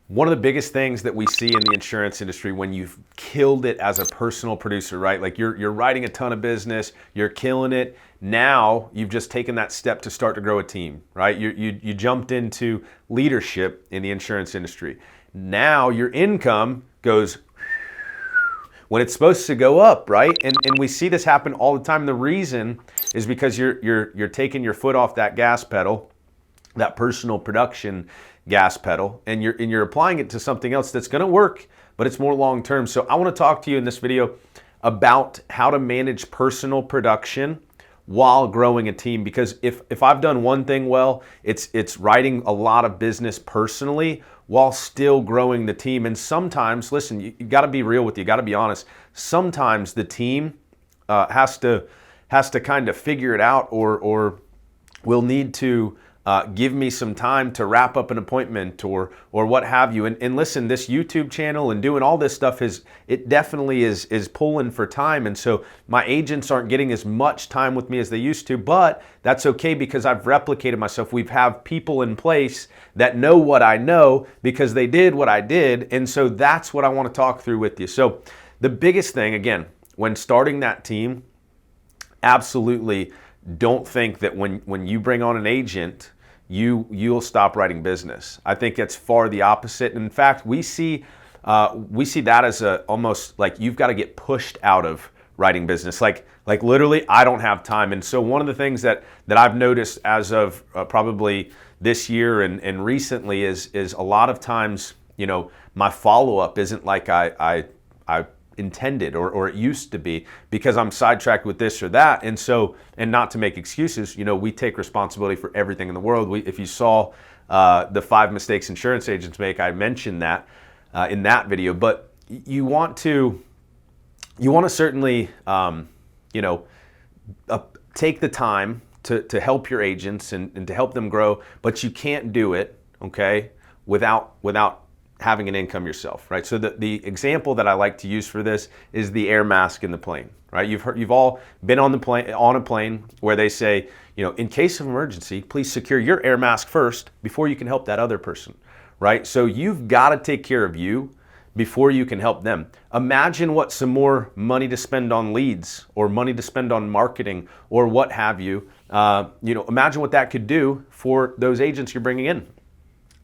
One of the biggest things that we see in the insurance industry when you've killed it as a personal producer, right? Like you're writing a ton of business, you're killing it. Now you've just taken that step to start to grow a team, right? You jumped into leadership in the insurance industry. Now your income goes when it's supposed to go up, right? And we see this happen all the time. The reason is because you're taking your foot off that gas pedal, that personal production gas pedal, and you're applying it to something else that's going to work, but it's more long term. So I want to talk to you in this video about how to manage personal production while growing a team, because if I've done one thing well, it's writing a lot of business personally while still growing the team. And sometimes, listen, you got to be real with you, got to be honest. Sometimes the team has to kind of figure it out, or will need to give me some time to wrap up an appointment or what have you. And listen, this YouTube channel and doing all this stuff it definitely is pulling for time. And so my agents aren't getting as much time with me as they used to, but that's okay because I've replicated myself. We've have people in place that know what I know because they did what I did. And so that's what I want to talk through with you. So the biggest thing, again, when starting that team, absolutely don't think that when you bring on an agent, you'll stop writing business. I think it's far the opposite. In fact, we see that as almost like you've got to get pushed out of writing business. Like literally, I don't have time. And so one of the things that I've noticed as of probably this year and recently is a lot of times, my follow-up isn't like I intended or it used to be because I'm sidetracked with this or that. And so, and not to make excuses, we take responsibility for everything in the world. If you saw the 5 mistakes insurance agents make, I mentioned that in that video. But you want to certainly take the time to help your agents and to help them grow, but you can't do it, okay, without having an income yourself, right? So the example that I like to use for this is the air mask in the plane, right? You've all been on a plane where they say, in case of emergency, please secure your air mask first before you can help that other person, right? So you've got to take care of you before you can help them. Imagine what some more money to spend on leads or money to spend on marketing or what have you. Imagine what that could do for those agents you're bringing in.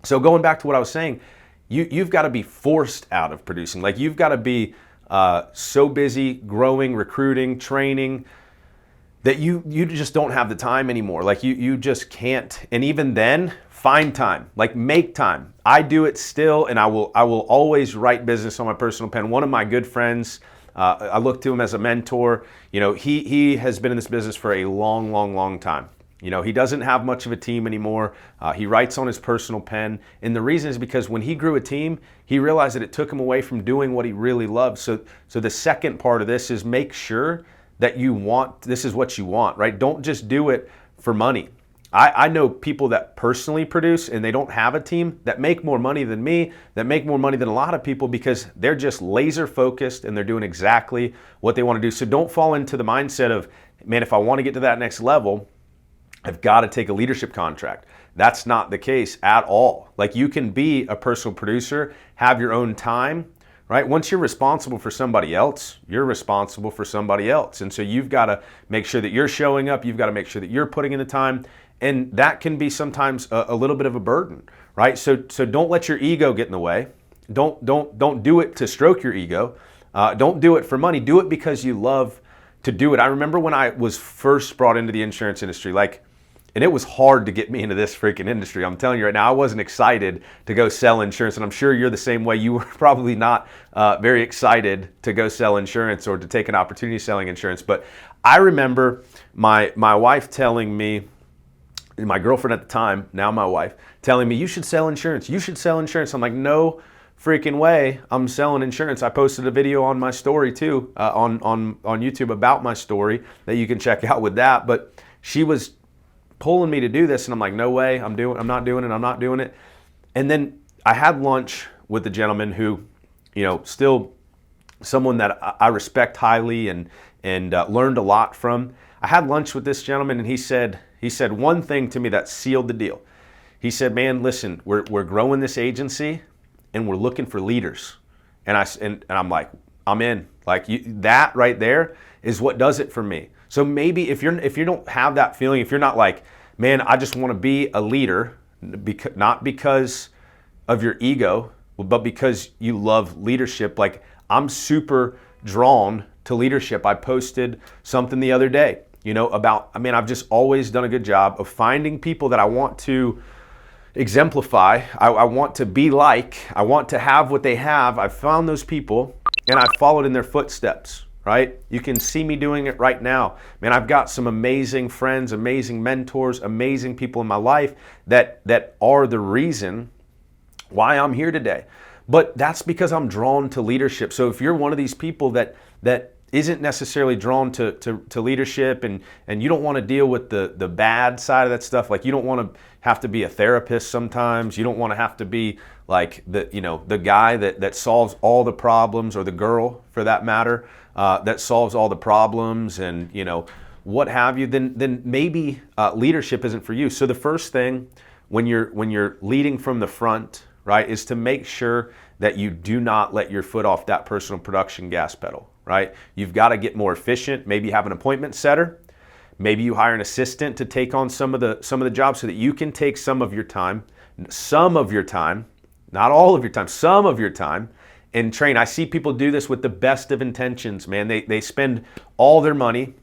So going back to what I was saying, you've got to be forced out of producing. Like you've got to be so busy growing, recruiting, training that you just don't have the time anymore. Like you just can't. And even then, find time, like make time. I do it still, and I will always write business on my personal pen. One of my good friends, I look to him as a mentor. He has been in this business for a long time. He doesn't have much of a team anymore. He writes on his personal pen. And the reason is because when he grew a team, he realized that it took him away from doing what he really loved. So the second part of this is make sure that this is what you want, right? Don't just do it for money. I know people that personally produce and they don't have a team that make more money than me, that make more money than a lot of people because they're just laser focused and they're doing exactly what they want to do. So don't fall into the mindset of, man, if I want to get to that next level, I've got to take a leadership contract. That's not the case at all. Like you can be a personal producer, have your own time, right? Once you're responsible for somebody else, you're responsible for somebody else. And so you've got to make sure that you're showing up. You've got to make sure that you're putting in the time. And that can be sometimes a little bit of a burden, right? So don't let your ego get in the way. Don't do it to stroke your ego. Don't do it for money. Do it because you love to do it. I remember when I was first brought into the insurance industry, and it was hard to get me into this freaking industry. I'm telling you right now, I wasn't excited to go sell insurance, and I'm sure you're the same way. You were probably not very excited to go sell insurance or to take an opportunity selling insurance. But I remember my wife telling me, my girlfriend at the time, now my wife, telling me, you should sell insurance. You should sell insurance. I'm like, no freaking way I'm selling insurance. I posted a video on my story too, on YouTube about my story that you can check out with that. But she was pulling me to do this, and I'm like, no way, I'm not doing it. And then I had lunch with the gentleman who, still someone that I respect highly and learned a lot from. I had lunch with this gentleman, and he said one thing to me that sealed the deal. He said, man, listen, we're growing this agency, and we're looking for leaders. And I'm like, I'm in. Like that right there is what does it for me. So maybe if you don't have that feeling, if you're not like, man, I just want to be a leader, not because of your ego, but because you love leadership. Like I'm super drawn to leadership. I posted something the other day, I've just always done a good job of finding people that I want to exemplify. I want to be like, I want to have what they have. I found those people and I followed in their footsteps, right? You can see me doing it right now. Man, I've got some amazing friends, amazing mentors, amazing people in my life that are the reason why I'm here today. But that's because I'm drawn to leadership. So if you're one of these people that isn't necessarily drawn to leadership and you don't want to deal with the bad side of that stuff, like you don't want to have to be a therapist sometimes, you don't want to have to be like the guy that solves all the problems, or the girl for that matter, that solves all the problems and what have you, then maybe leadership isn't for you. So the first thing when you're leading from the front, right, is to make sure that you do not let your foot off that personal production gas pedal, right? You've got to get more efficient. Maybe you have an appointment setter. Maybe you hire an assistant to take on some of the jobs so that you can take some of your time, not all of your time, some of your time, and train. I see people do this with the best of intentions, man. They spend all their money.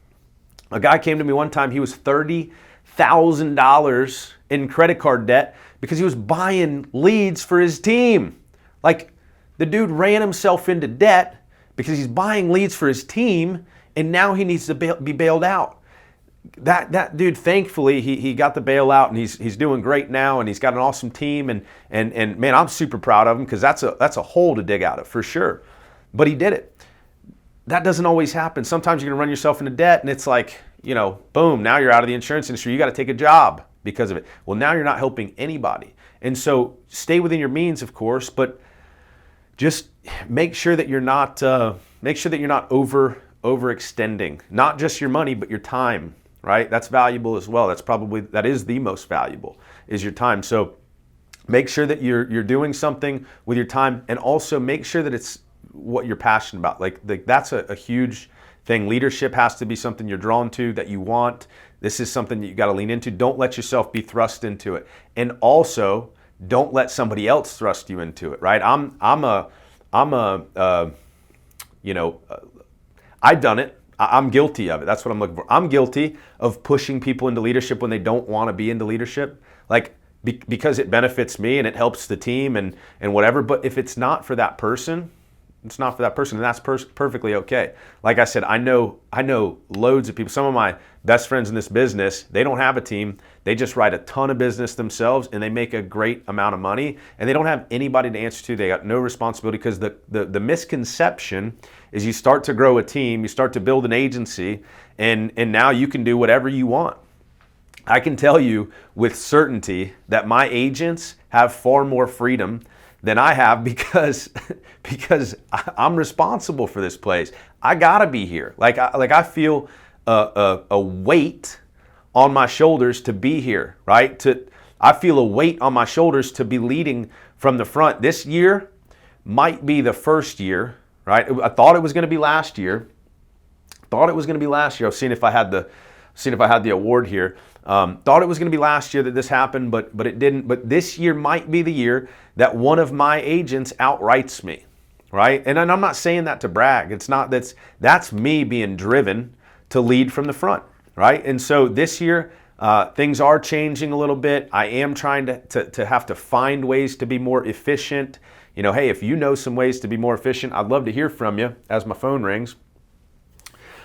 A guy came to me one time, he was $30,000 in credit card debt because he was buying leads for his team. Like the dude ran himself into debt because he's buying leads for his team and now he needs to be bailed out. That dude, thankfully, he got the bailout and he's doing great now and he's got an awesome team and man, I'm super proud of him because that's a hole to dig out of for sure. But he did it. That doesn't always happen. Sometimes you're gonna run yourself into debt and it's like, boom, now you're out of the insurance industry. You got to take a job because of it. Well, now you're not helping anybody. And so stay within your means, of course, but just make sure that you're not overextending, not just your money, but your time, right? That's valuable as well. That is the most valuable, is your time. So make sure that you're doing something with your time, and also make sure that it's what you're passionate about. Like that's a huge thing. Leadership has to be something you're drawn to, that you want. This is something that you got to lean into. Don't let yourself be thrust into it. And also don't let somebody else thrust you into it, right? I've done it. I'm guilty of it. That's what I'm looking for. I'm guilty of pushing people into leadership when they don't want to be into leadership, like because it benefits me and it helps the team and whatever. But if it's not for that person, it's not for that person, and that's perfectly okay. Like I said, I know loads of people. Some of my best friends in this business, they don't have a team. They just write a ton of business themselves, and they make a great amount of money, and they don't have anybody to answer to. They got no responsibility, because the misconception is you start to grow a team, you start to build an agency, and now you can do whatever you want. I can tell you with certainty that my agents have far more freedom than I have because I'm responsible for this place. I gotta be here. I feel a weight on my shoulders to be here, right? I feel a weight on my shoulders to be leading from the front. This year might be the first year, right? I thought it was going to be last year. I was seeing if I had the award here. Thought it was going to be last year that this happened, but it didn't. But this year might be the year that one of my agents outrights me, right? And I'm not saying that to brag. It's not. That's me being driven to lead from the front, right? And so this year, things are changing a little bit. I am trying to have to find ways to be more efficient. Hey, if you know some ways to be more efficient, I'd love to hear from you. As my phone rings,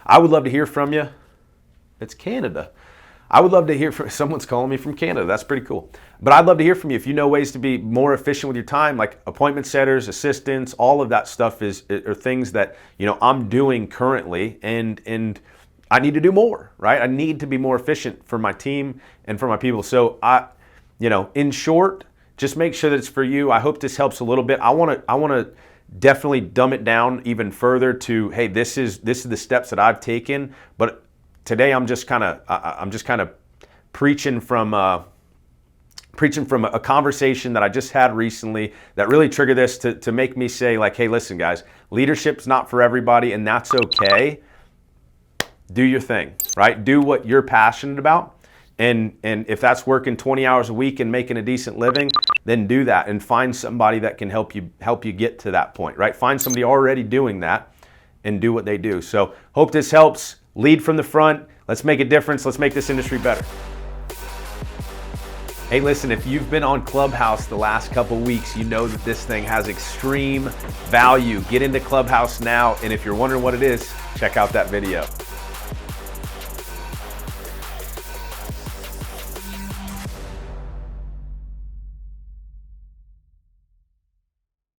I would love to hear from you. It's Canada. I would love to hear from someone's calling me from Canada. That's pretty cool. But I'd love to hear from you if you know ways to be more efficient with your time, like appointment setters, assistants, all of that stuff are things that I'm doing currently, and I need to do more, right? I need to be more efficient for my team and for my people. So in short, just make sure that it's for you. I hope this helps a little bit. I want to definitely dumb it down even further to, hey, this is the steps that I've taken, but today I'm just kind of preaching from preaching from a conversation that I just had recently that really triggered this to make me say like, hey, listen guys, leadership's not for everybody and that's okay. Do your thing, right? Do what you're passionate about. And if that's working 20 hours a week and making a decent living, then do that and find somebody that can help you get to that point, right? Find somebody already doing that and do what they do. So hope this helps. Lead from the front. Let's make a difference. Let's make this industry better. Hey, listen, if you've been on Clubhouse the last couple weeks, you know that this thing has extreme value. Get into Clubhouse now, and if you're wondering what it is, check out that video.